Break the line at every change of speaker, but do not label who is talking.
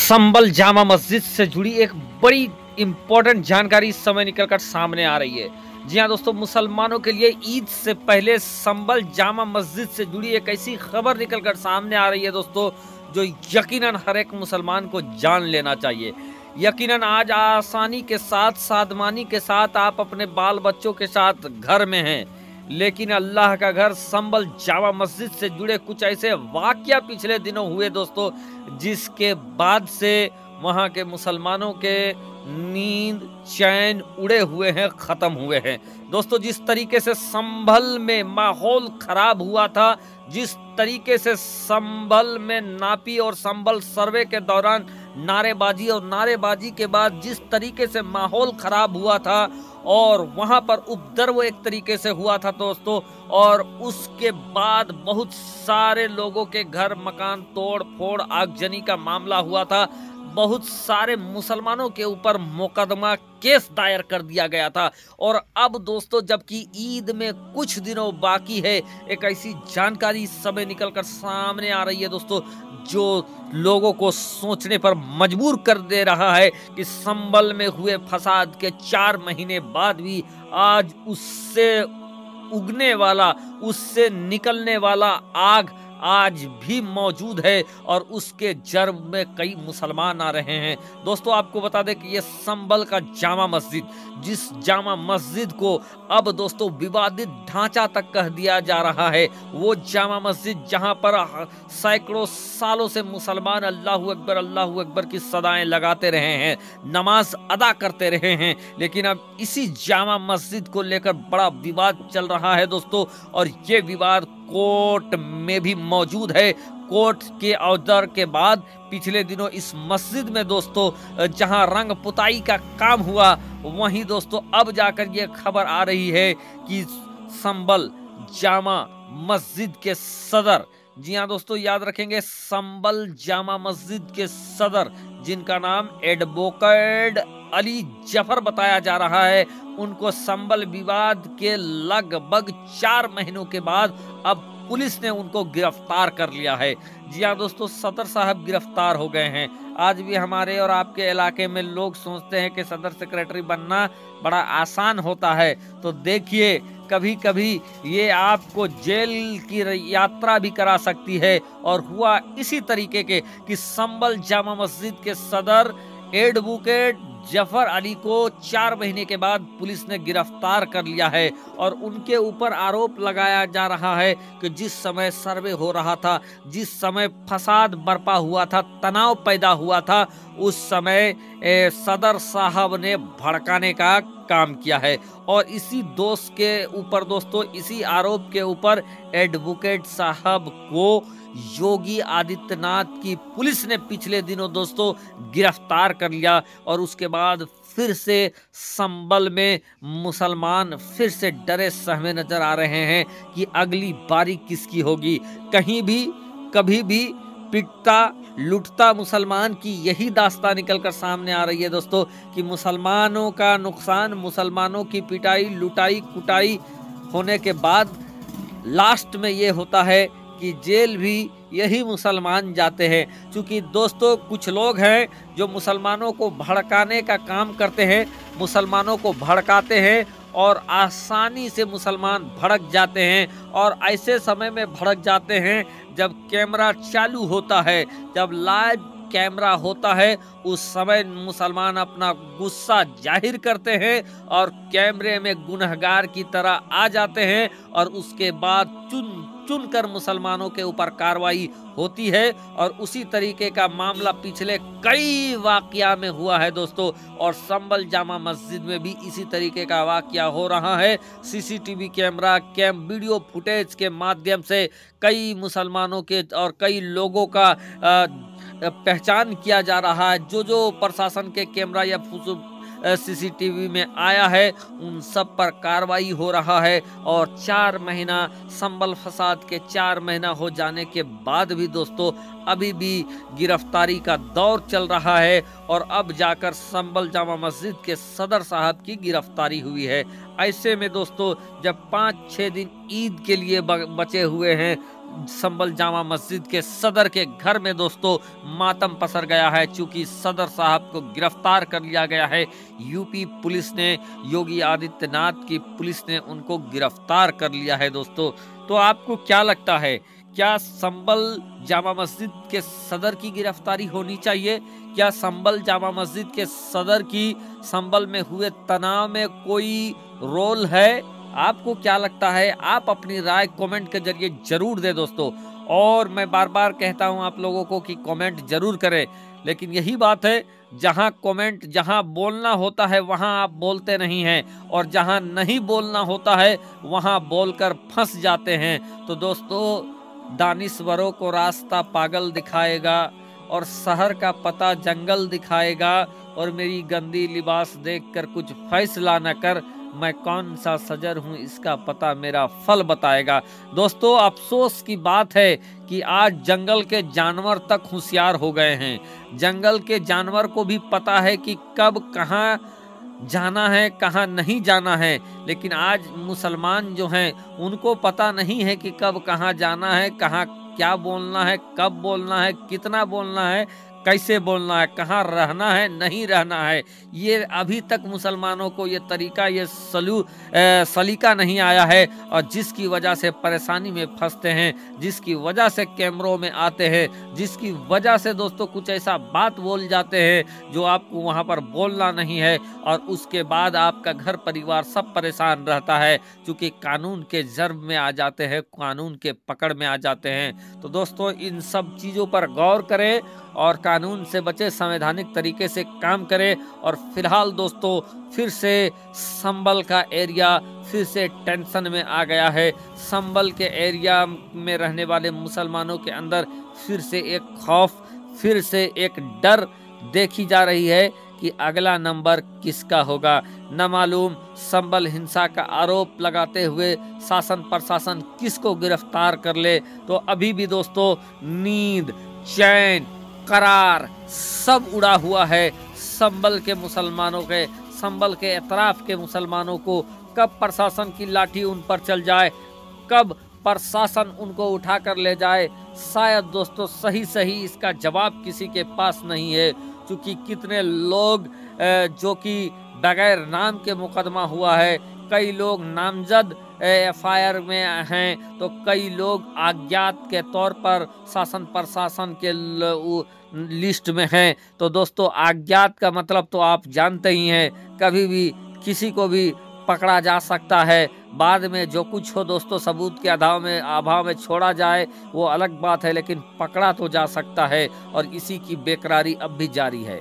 संबल जामा मस्जिद से जुड़ी एक बड़ी इंपॉर्टेंट जानकारी इस समय निकलकर सामने आ रही है। जी हाँ दोस्तों, मुसलमानों के लिए ईद से पहले संबल जामा मस्जिद से जुड़ी एक ऐसी खबर निकलकर सामने आ रही है दोस्तों, जो यकीनन हर एक मुसलमान को जान लेना चाहिए। यकीनन आज आसानी के साथ, सादमानी के साथ आप अपने बाल बच्चों के साथ घर में हैं, लेकिन अल्लाह का घर संबल जामा मस्जिद से जुड़े कुछ ऐसे वाकया पिछले दिनों हुए दोस्तों, जिसके बाद से वहां के मुसलमानों के नींद चैन उड़े हुए हैं, खत्म हुए हैं। दोस्तों, जिस तरीके से संभल में माहौल खराब हुआ था, जिस तरीके से संभल में नापी और संभल सर्वे के दौरान नारेबाजी और नारेबाजी के बाद जिस तरीके से माहौल खराब हुआ था और वहां पर उपद्रव एक तरीके से हुआ था दोस्तों, और उसके बाद बहुत सारे लोगों के घर मकान तोड़ फोड़ आगजनी का मामला हुआ था। बहुत सारे मुसलमानों के ऊपर मुकदमा केस दायर कर दिया गया था। और अब दोस्तों, जबकि ईद में कुछ दिनों बाकी है, एक ऐसी जानकारी इस समय निकलकर सामने आ रही है दोस्तों, जो लोगों को सोचने पर मजबूर कर दे रहा है कि संभल में हुए फसाद के 4 महीने बाद भी आज उससे उगने वाला, उससे निकलने वाला आग आज भी मौजूद है और उसके जड़ में कई मुसलमान आ रहे हैं। दोस्तों, आपको बता दें कि ये संभल का जामा मस्जिद, जिस जामा मस्जिद को अब दोस्तों विवादित ढांचा तक कह दिया जा रहा है, वो जामा मस्जिद जहां पर सैकड़ों सालों से मुसलमान अल्लाहू अकबर की सदाएं लगाते रहे हैं, नमाज अदा करते रहे हैं, लेकिन अब इसी जामा मस्जिद को लेकर बड़ा विवाद चल रहा है दोस्तों। और ये विवाद कोर्ट में भी मौजूद है। कोर्ट के ऑर्डर के बाद पिछले दिनों इस मस्जिद में दोस्तों जहां रंग पुताई का काम हुआ, वहीं दोस्तों अब जाकर ये खबर आ रही है कि संबल जामा मस्जिद के सदर, जी हाँ दोस्तों याद रखेंगे, संबल जामा मस्जिद के सदर, जिनका नाम एडवोकेट अली जफर बताया जा रहा है, उनको संबल विवाद के लगभग 4 महीनों के बाद अब पुलिस ने उनको गिरफ्तार कर लिया है। जी हाँ दोस्तों, सदर साहब गिरफ्तार हो गए हैं। आज भी हमारे और आपके इलाके में लोग सोचते हैं कि सदर सेक्रेटरी बनना बड़ा आसान होता है, तो देखिए कभी कभी ये आपको जेल की यात्रा भी करा सकती है। और हुआ इसी तरीके के कि संबल जामा मस्जिद के सदर एडवोकेट जफर अली को 4 महीने के बाद पुलिस ने गिरफ्तार कर लिया है और उनके ऊपर आरोप लगाया जा रहा है कि जिस समय सर्वे हो रहा था, जिस समय फसाद बरपा हुआ था, तनाव पैदा हुआ था, उस समय सदर साहब ने भड़काने का काम किया है। और इसी दोष के ऊपर दोस्तों, इसी आरोप के ऊपर एडवोकेट साहब को योगी आदित्यनाथ की पुलिस ने पिछले दिनों दोस्तों गिरफ्तार कर लिया। और उसके बाद फिर से संबल में मुसलमान फिर से डरे सहमे नजर आ रहे हैं कि अगली बारी किसकी होगी। कहीं भी कभी भी पिटता लुटता मुसलमान की यही दास्तान निकलकर सामने आ रही है दोस्तों, कि मुसलमानों का नुकसान, मुसलमानों की पिटाई लुटाई कुटाई होने के बाद लास्ट में ये होता है कि जेल भी यही मुसलमान जाते हैं। क्योंकि दोस्तों कुछ लोग हैं जो मुसलमानों को भड़काने का काम करते हैं, मुसलमानों को भड़काते हैं और आसानी से मुसलमान भड़क जाते हैं। और ऐसे समय में भड़क जाते हैं जब कैमरा चालू होता है, जब लाइव कैमरा होता है, उस समय मुसलमान अपना गुस्सा जाहिर करते हैं और कैमरे में गुनहगार की तरह आ जाते हैं और उसके बाद चुन कर मुसलमानों के ऊपर कार्रवाई होती है। और उसी तरीके का मामला पिछले कई वाकया में हुआ है दोस्तों, और संबल जामा मस्जिद में भी इसी तरीके का वाकया हो रहा है। सीसीटीवी कैमरा वीडियो फुटेज के माध्यम से कई मुसलमानों के और कई लोगों का पहचान किया जा रहा है। जो प्रशासन के कैमरा या सीसीटीवी में आया है, उन सब पर कार्रवाई हो रहा है। और 4 महीना संबल फसाद के 4 महीना हो जाने के बाद भी दोस्तों अभी भी गिरफ्तारी का दौर चल रहा है। और अब जाकर संबल जामा मस्जिद के सदर साहब की गिरफ्तारी हुई है। ऐसे में दोस्तों जब 5-6 दिन ईद के लिए बचे हुए हैं, संभल जामा मस्जिद के सदर के घर में दोस्तों मातम पसर गया है, चूंकि सदर साहब को गिरफ्तार कर लिया गया है। यूपी पुलिस ने, योगी आदित्यनाथ की पुलिस ने उनको गिरफ्तार कर लिया है दोस्तों। तो आपको क्या लगता है, क्या संभल जामा मस्जिद के सदर की गिरफ्तारी होनी चाहिए? क्या संभल जामा मस्जिद के सदर की संभल में हुए तनाव में कोई रोल है? आपको क्या लगता है? आप अपनी राय कमेंट के जरिए जरूर दे दोस्तों। और मैं बार बार कहता हूं आप लोगों को कि कमेंट जरूर करें, लेकिन यही बात है, जहां बोलना होता है वहां आप बोलते नहीं हैं, और जहां नहीं बोलना होता है वहां बोलकर फंस जाते हैं। तो दोस्तों, दानिश्वरों को रास्ता पागल दिखाएगा और शहर का पता जंगल दिखाएगा, और मेरी गंदी लिबास देखकर कुछ फैसला न कर, मैं कौन सा सजर हूं इसका पता मेरा फल बताएगा। दोस्तों, अफसोस की बात है कि आज जंगल के जानवर तक होशियार हो गए हैं। जंगल के जानवर को भी पता है कि कब कहां जाना है, कहां नहीं जाना है, लेकिन आज मुसलमान जो हैं उनको पता नहीं है कि कब कहां जाना है, कहां क्या बोलना है, कब बोलना है, कितना बोलना है, कैसे बोलना है, कहाँ रहना है, नहीं रहना है। ये अभी तक मुसलमानों को ये तरीका, ये सलीका नहीं आया है, और जिसकी वजह से परेशानी में फंसते हैं, जिसकी वजह से कैमरों में आते हैं, जिसकी वजह से दोस्तों कुछ ऐसा बात बोल जाते हैं जो आपको वहाँ पर बोलना नहीं है, और उसके बाद आपका घर परिवार सब परेशान रहता है, क्योंकि कानून के जर्ब में आ जाते हैं, कानून के पकड़ में आ जाते हैं। तो दोस्तों, इन सब चीज़ों पर गौर करें और कानून से बचे, संवैधानिक तरीके से काम करें। और फिलहाल दोस्तों, फिर से संभल का एरिया फिर से टेंशन में आ गया है। संभल के एरिया में रहने वाले मुसलमानों के अंदर फिर से एक खौफ, फिर से एक डर देखी जा रही है कि अगला नंबर किसका होगा। न मालूम संभल हिंसा का आरोप लगाते हुए शासन प्रशासन किसको गिरफ्तार कर ले। तो अभी भी दोस्तों नींद, चैन, करार सब उड़ा हुआ है संभल के मुसलमानों के। संभल के एतराफ के मुसलमानों को कब प्रशासन की लाठी उन पर चल जाए, कब प्रशासन उनको उठा कर ले जाए, शायद दोस्तों सही इसका जवाब किसी के पास नहीं है। क्योंकि कितने लोग जो कि बगैर नाम के मुकदमा हुआ है, कई लोग नामजद एफआईआर में हैं, तो कई लोग अज्ञात के तौर पर शासन प्रशासन के लिस्ट में हैं। तो दोस्तों, अज्ञात का मतलब तो आप जानते ही हैं, कभी भी किसी को भी पकड़ा जा सकता है। बाद में जो कुछ हो दोस्तों, सबूत के अभाव में छोड़ा जाए वो अलग बात है, लेकिन पकड़ा तो जा सकता है, और इसी की बेकरारी अब भी जारी है।